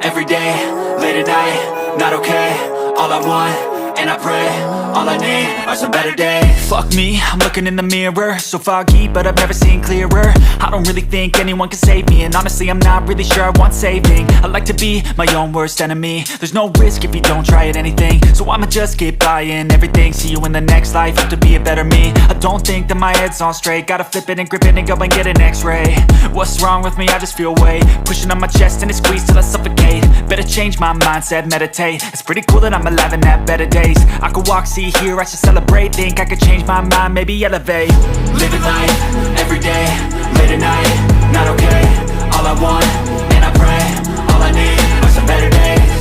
every day, late at night, not okay. All I want, and I pray, all I need are some better days. Fuck me, I'm looking in the mirror, so foggy, but I've never seen clearer. I don't really think anyone can save me, and honestly I'm not really sure I want saving. I like to be my own worst enemy. There's no risk if you don't try at anything, so I'ma just keep buying everything. See you in the next life, have to be a better me. I don't think that my head's on straight, gotta flip it and grip it and go and get an x-ray. What's wrong with me? I just feel weight pushing on my chest and it squeezes till I suffocate. Better change my mindset, meditate. It's pretty cool that I'm alive and have better days. I could walk, see, hear, I should celebrate. Think I could change my mind, maybe elevate. Living life, every day, late at night, not okay. All I want, and I pray, all I need are some better days.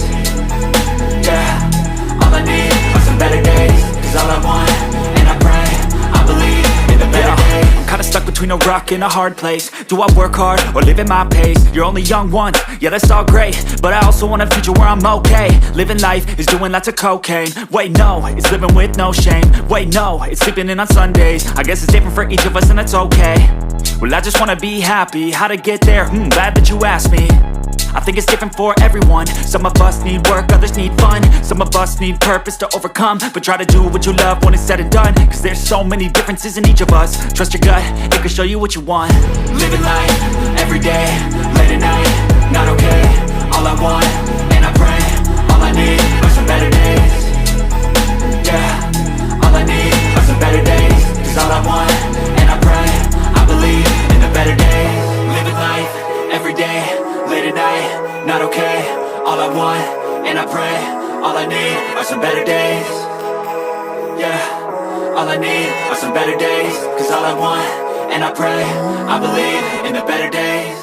Yeah, all I need are some better days. Cause all I want, and I pray, I believe in the better days. I'm kinda stuck between a rock and a hard place. Do I work hard or live at my pace? You're only young once, yeah that's all great, but I also want a future where I'm okay. Living life is doing lots of cocaine. Wait no, it's living with no shame. Wait no, it's sleeping in on Sundays. I guess it's different for each of us and that's okay. Well I just wanna be happy, how to get there? Glad that you asked me. I think it's different for everyone. Some of us need work, others need fun. Some of us need purpose to overcome. But try to do what you love when it's said and done. Cause there's so many differences in each of us. Trust your gut, it can show you what you want. Living life, every day, late at night, not okay. All I want, and I pray, all I need are some better days. Yeah, all I need are some better days. Cause all I want, and I pray, I believe in the better days. Living life, every day, late at night, not okay. All I want, and I pray, all I need are some better days. Yeah, all I need are some better days. Cause all I want, and I pray, I believe in the better days.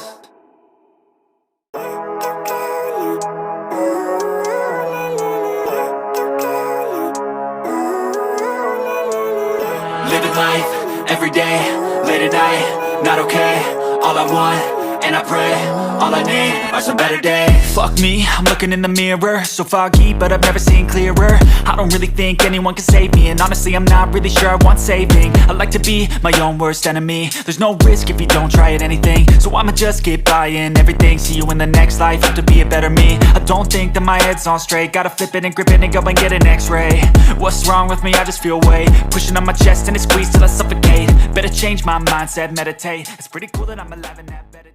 Living life, every day, late at night, not okay. All I want, and I pray, all I need are some better days. Fuck me, I'm looking in the mirror, so foggy, but I've never seen clearer. I don't really think anyone can save me, and honestly I'm not really sure I want saving. I like to be my own worst enemy. There's no risk if you don't try at anything, so I'ma just keep buying everything. See you in the next life, have to be a better me. I don't think that my head's on straight, gotta flip it and grip it and go and get an x-ray. What's wrong with me? I just feel weight pushing on my chest and it squeezes till I suffocate. Better change my mindset, meditate. It's pretty cool that I'm alive and have better